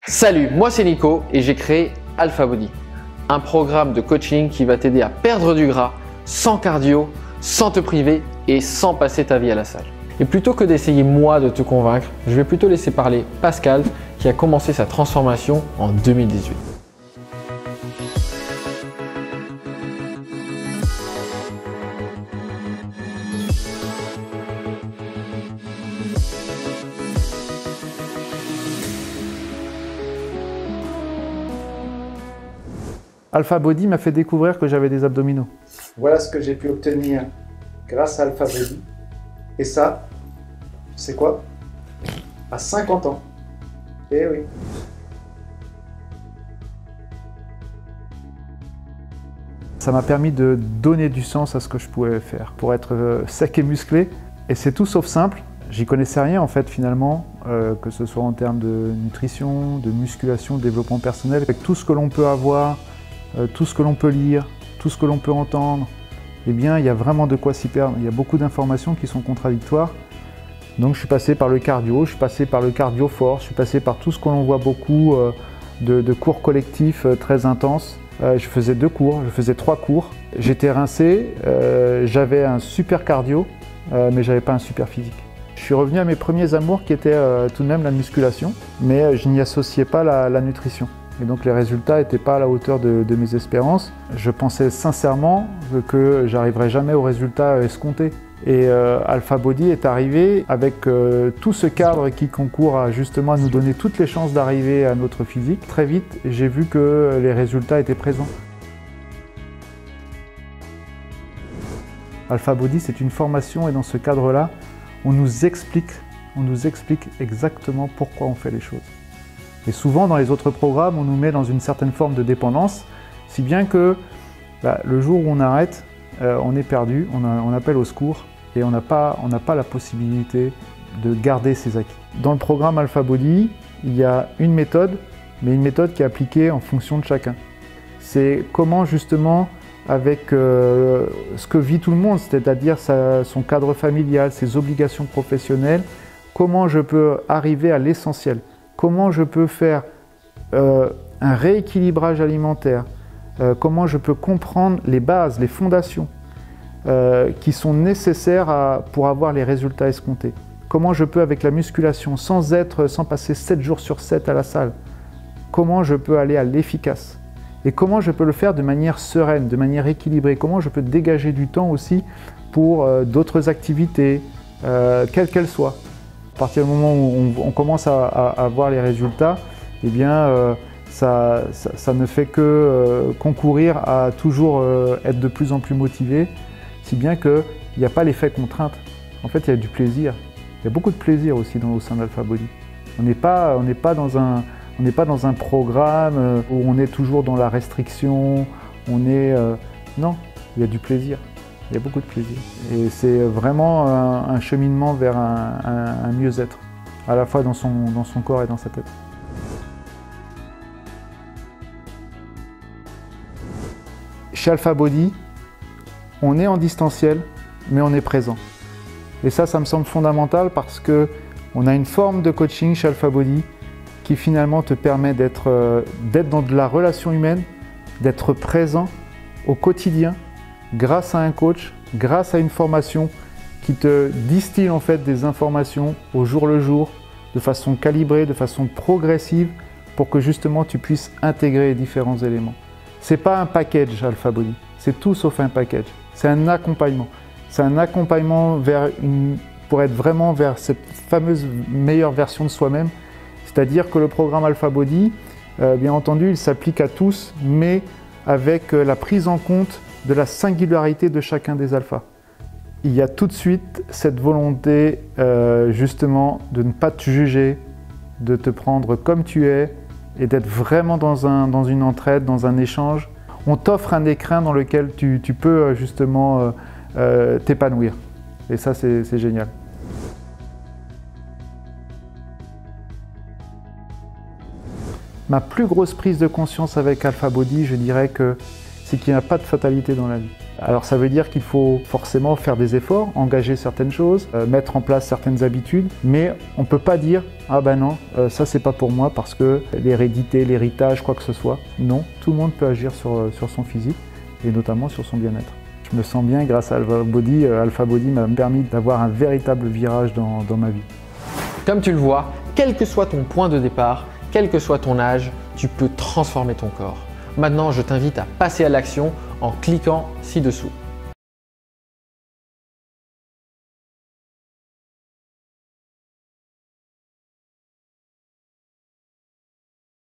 Salut, moi c'est Nico et j'ai créé Alpha Body, un programme de coaching qui va t'aider à perdre du gras sans cardio, sans te priver et sans passer ta vie à la salle. Et plutôt que d'essayer moi de te convaincre, je vais plutôt laisser parler Pascal qui a commencé sa transformation en 2018. Alpha Body m'a fait découvrir que j'avais des abdominaux. Voilà ce que j'ai pu obtenir grâce à Alpha Body. Et ça, c'est quoi? À 50 ans. Eh oui. Ça m'a permis de donner du sens à ce que je pouvais faire pour être sec et musclé. Et c'est tout sauf simple. J'y connaissais rien en fait finalement, que ce soit en termes de nutrition, de musculation, de développement personnel. Avec tout ce que l'on peut avoir, tout ce que l'on peut lire, tout ce que l'on peut entendre, eh bien, il y a vraiment de quoi s'y perdre. Il y a beaucoup d'informations qui sont contradictoires. Donc, je suis passé par le cardio, je suis passé par le cardio force, je suis passé par tout ce que l'on voit beaucoup de cours collectifs très intenses. Je faisais 2 cours, je faisais 3 cours. J'étais rincé, j'avais un super cardio, mais j'avais pas un super physique. Je suis revenu à mes premiers amours qui étaient tout de même la musculation, mais je n'y associais pas la nutrition. Et donc les résultats n'étaient pas à la hauteur de mes espérances. Je pensais sincèrement que j'arriverais jamais aux résultats escomptés. Et Alpha Body est arrivé avec tout ce cadre qui concourt à justement à nous donner toutes les chances d'arriver à notre physique. Très vite, j'ai vu que les résultats étaient présents. Alpha Body, c'est une formation et dans ce cadre-là, on nous explique exactement pourquoi on fait les choses. Et souvent, dans les autres programmes, on nous met dans une certaine forme de dépendance, si bien que le jour où on arrête, on est perdu, on appelle au secours et on n'a pas la possibilité de garder ses acquis. Dans le programme Alpha Body, il y a une méthode, mais une méthode qui est appliquée en fonction de chacun. C'est comment justement, avec ce que vit tout le monde, c'est-à-dire son cadre familial, ses obligations professionnelles, comment je peux arriver à l'essentiel. Comment je peux faire un rééquilibrage alimentaire, comment je peux comprendre les bases, les fondations qui sont nécessaires pour avoir les résultats escomptés. Comment je peux avec la musculation, sans passer 7 jours sur 7 à la salle, comment je peux aller à l'efficace et comment je peux le faire de manière sereine, de manière équilibrée, comment je peux dégager du temps aussi pour d'autres activités, quelles qu'elles soient. À partir du moment où on commence à voir les résultats, eh bien, ça ne fait que concourir à toujours être de plus en plus motivé, si bien qu'il n'y a pas l'effet contrainte. En fait, il y a du plaisir. Il y a beaucoup de plaisir aussi au sein d'Alpha Body. On n'est pas dans un programme où on est toujours dans la restriction. Non, il y a du plaisir. Il y a beaucoup de plaisir. Et c'est vraiment un cheminement vers un mieux-être, à la fois dans son corps et dans sa tête. Chez Alpha Body, on est en distanciel, mais on est présent. Et ça me semble fondamental parce qu'on a une forme de coaching chez Alpha Body qui finalement te permet d'être dans de la relation humaine, d'être présent au quotidien, grâce à un coach, grâce à une formation qui te distille en fait des informations au jour le jour, de façon calibrée, de façon progressive, pour que justement tu puisses intégrer les différents éléments. C'est pas un package Alpha Body, c'est tout sauf un package. C'est un accompagnement. C'est un accompagnement pour être vraiment vers cette fameuse meilleure version de soi-même. C'est-à-dire que le programme Alpha Body, bien entendu, il s'applique à tous, mais avec la prise en compte de la singularité de chacun des alphas. Il y a tout de suite cette volonté justement de ne pas te juger, de te prendre comme tu es et d'être vraiment dans une entraide, dans un échange. On t'offre un écrin dans lequel tu peux justement t'épanouir. Et ça, c'est génial. Ma plus grosse prise de conscience avec Alpha Body, je dirais que c'est qu'il n'y a pas de fatalité dans la vie. Alors ça veut dire qu'il faut forcément faire des efforts, engager certaines choses, mettre en place certaines habitudes, mais on ne peut pas dire « Ah ben non, ça c'est pas pour moi parce que l'hérédité, l'héritage, quoi que ce soit ». Non, tout le monde peut agir sur son physique et notamment sur son bien-être. Je me sens bien grâce à Alpha Body. Alpha Body m'a permis d'avoir un véritable virage dans ma vie. Comme tu le vois, quel que soit ton point de départ, quel que soit ton âge, tu peux transformer ton corps. Maintenant, je t'invite à passer à l'action en cliquant ci-dessous.